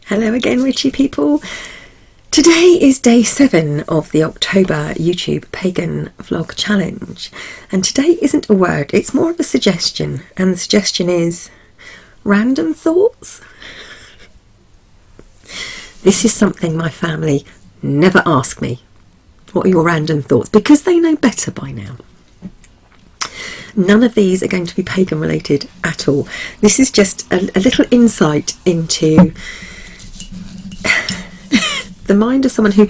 Hello again, witchy people. Today is day 7 of the October YouTube Pagan vlog challenge, and today isn't a word, it's more of a suggestion, and the suggestion is random thoughts. This is something my family never ask me. What are your random thoughts? Because they know better by now. None of these are going to be pagan related at all. This is just a little insight into the mind of someone who,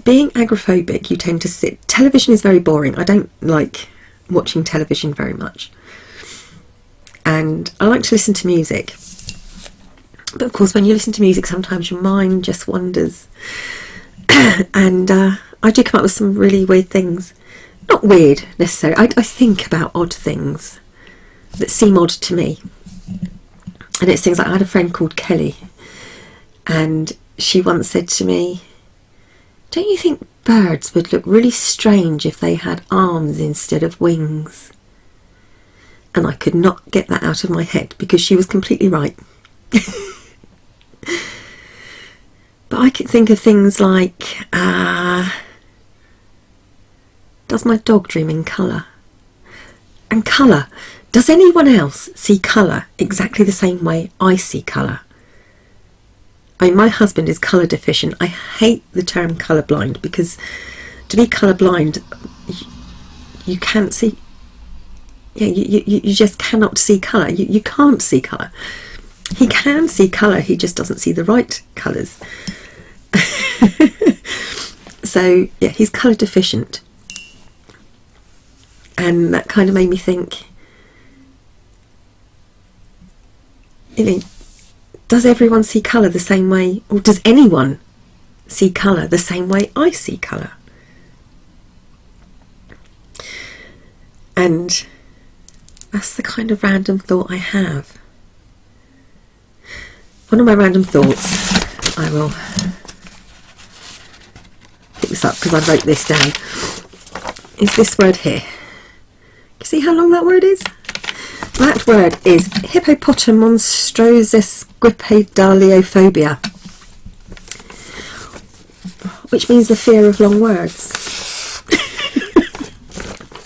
being agoraphobic, you tend to sit. Television is very boring. I don't like watching television very much. And I like to listen to music. But of course, when you listen to music, sometimes your mind just wanders. And I do come up with some really weird things. Not weird necessarily. I think about odd things that seem odd to me. And it's things like, I had a friend called Kelly, and she once said to me, "Don't you think birds would look really strange if they had arms instead of wings?" And I could not get that out of my head because she was completely right. But I could think of things like, does my dog dream in colour? And colour, does anyone else see colour exactly the same way I see colour? I mean, my husband is colour deficient. I hate the term colourblind because to be colourblind, you can't see. Yeah, you just cannot see colour. You can't see colour. He can see colour, he just doesn't see the right colours. So, yeah, he's colour deficient. And that kind of made me think, you know, does everyone see colour the same way, or does anyone see colour the same way I see colour? And that's the kind of random thought I have. One of my random thoughts, I will pick this up because I wrote this down, is this word here. You see how long that word is? That word is hippopotamonstrosequipedaliophobia, which means the fear of long words.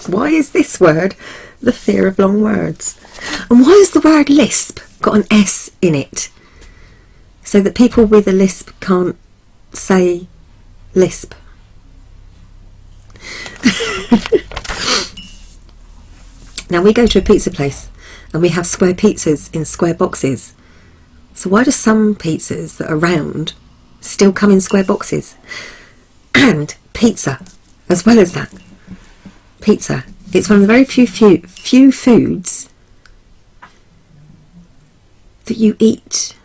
Why is this word the fear of long words? And why has the word lisp got an S in it? So that people with a lisp can't say lisp. Now, we go to a pizza place and we have square pizzas in square boxes. So why do some pizzas that are round still come in square boxes? And pizza, as well as that. Pizza, it's one of the very few foods that you eat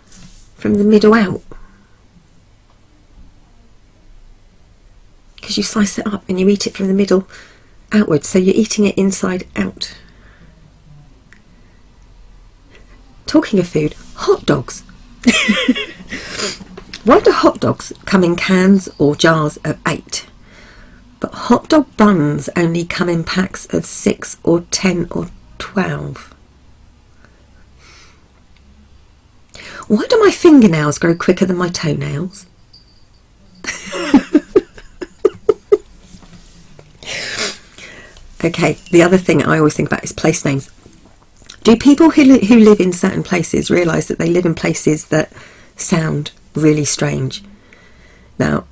from the middle out. Because you slice it up and you eat it from the middle outwards, so you're eating it inside out. Talking of food, hot dogs. Why do hot dogs come in cans or jars of 8? But hot dog buns only come in packs of 6 or 10 or 12. Why do my fingernails grow quicker than my toenails? Okay, the other thing I always think about is place names. Do people who live in certain places realise that they live in places that sound really strange? Now,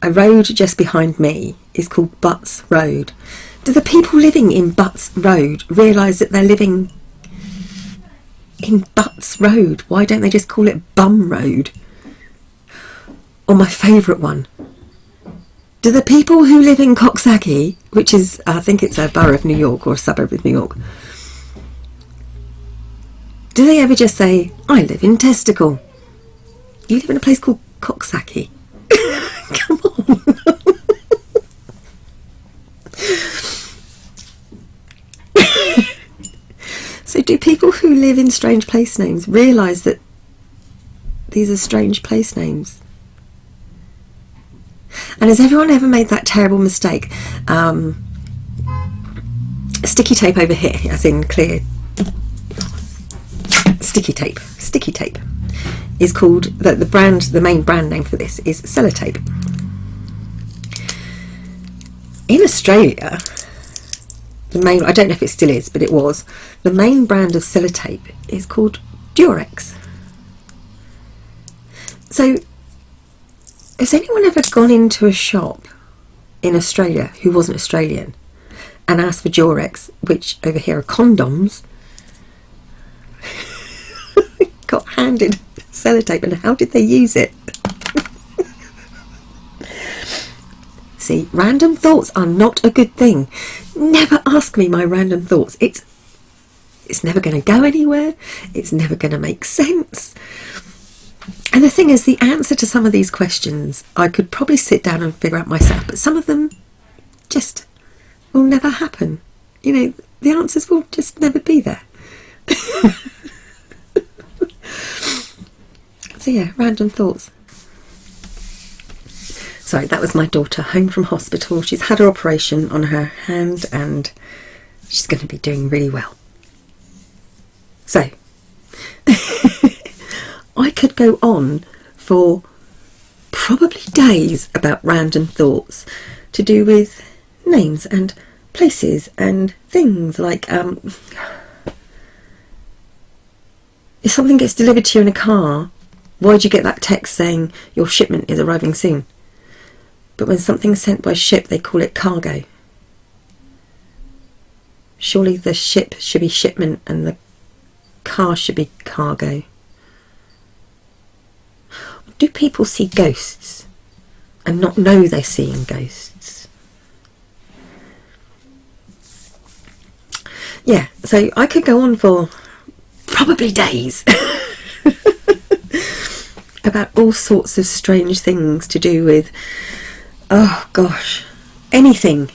a road just behind me is called Butts Road. Do the people living in Butts Road realise that they're living in Butts Road? Why don't they just call it Bum Road? Or my favourite one, do the people who live in Coxsackie, which is, I think it's a borough of New York or a suburb of New York, do they ever just say, "I live in Testicle"? You live in a place called Coxsackie. Come on. So do people who live in strange place names realise that these are strange place names? And has everyone ever made that terrible mistake? Sticky tape over here, as in clear. sticky tape. Sticky tape is called, the main brand name for this is sellotape. In Australia, I don't know if it still is, but it was, the main brand of sellotape is called Durex. So has anyone ever gone into a shop in Australia who wasn't Australian and asked for Durex, which over here are condoms, got handed sellotape, and how did they use it? See, random thoughts are not a good thing. Never ask me my random thoughts. It's never going to go anywhere. It's never going to make sense. And the thing is, the answer to some of these questions I could probably sit down and figure out myself, but some of them just will never happen. You know, the answers will just never be there. So yeah, random thoughts. Sorry, that was my daughter home from hospital. She's had her operation on her hand and she's going to be doing really well. So, I could go on for probably days about random thoughts to do with names and places and things, like if something gets delivered to you in a car, why'd you get that text saying your shipment is arriving soon? But when something's sent by ship, they call it cargo. Surely the ship should be shipment and the car should be cargo. Do people see ghosts and not know they're seeing ghosts? Yeah, so I could go on for probably days about all sorts of strange things to do with, oh gosh, anything,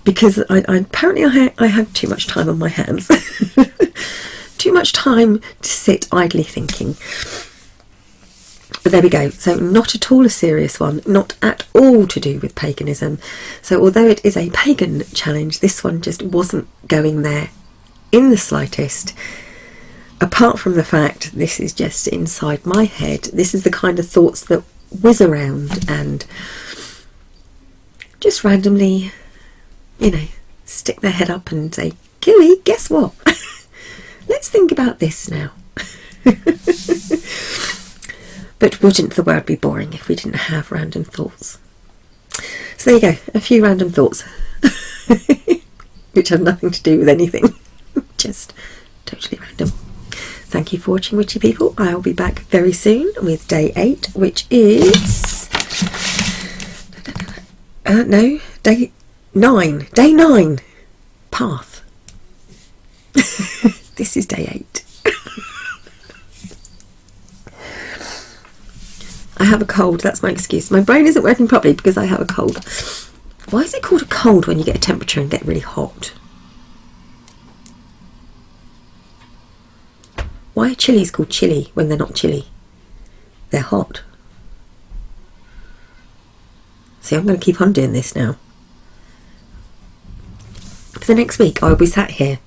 because apparently I have too much time on my hands. Too much time to sit idly thinking. But there we go. So not at all a serious one, not at all to do with paganism. So although it is a pagan challenge, this one just wasn't going there in the slightest. Apart from the fact this is just inside my head. This is the kind of thoughts that whiz around and just randomly, you know, stick their head up and say, Gooey, guess what? Let's think about this now. But wouldn't the world be boring if we didn't have random thoughts? So there you go, a few random thoughts, which have nothing to do with anything, just totally random. Thank you for watching, witchy people. I'll be back very soon with day 8, which is no, day 9. Day 9, path. This is day 8. I have a cold, that's my excuse. My brain isn't working properly because I have a cold. Why is it called a cold when you get a temperature and get really hot? Why are chilies called chilli when they're not chilli? They're hot. See, I'm going to keep on doing this now. For the next week, I will be sat here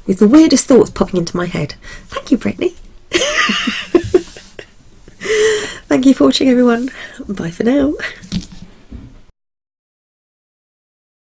with the weirdest thoughts popping into my head. Thank you, Brittany. Thank you for watching, everyone. Bye for now.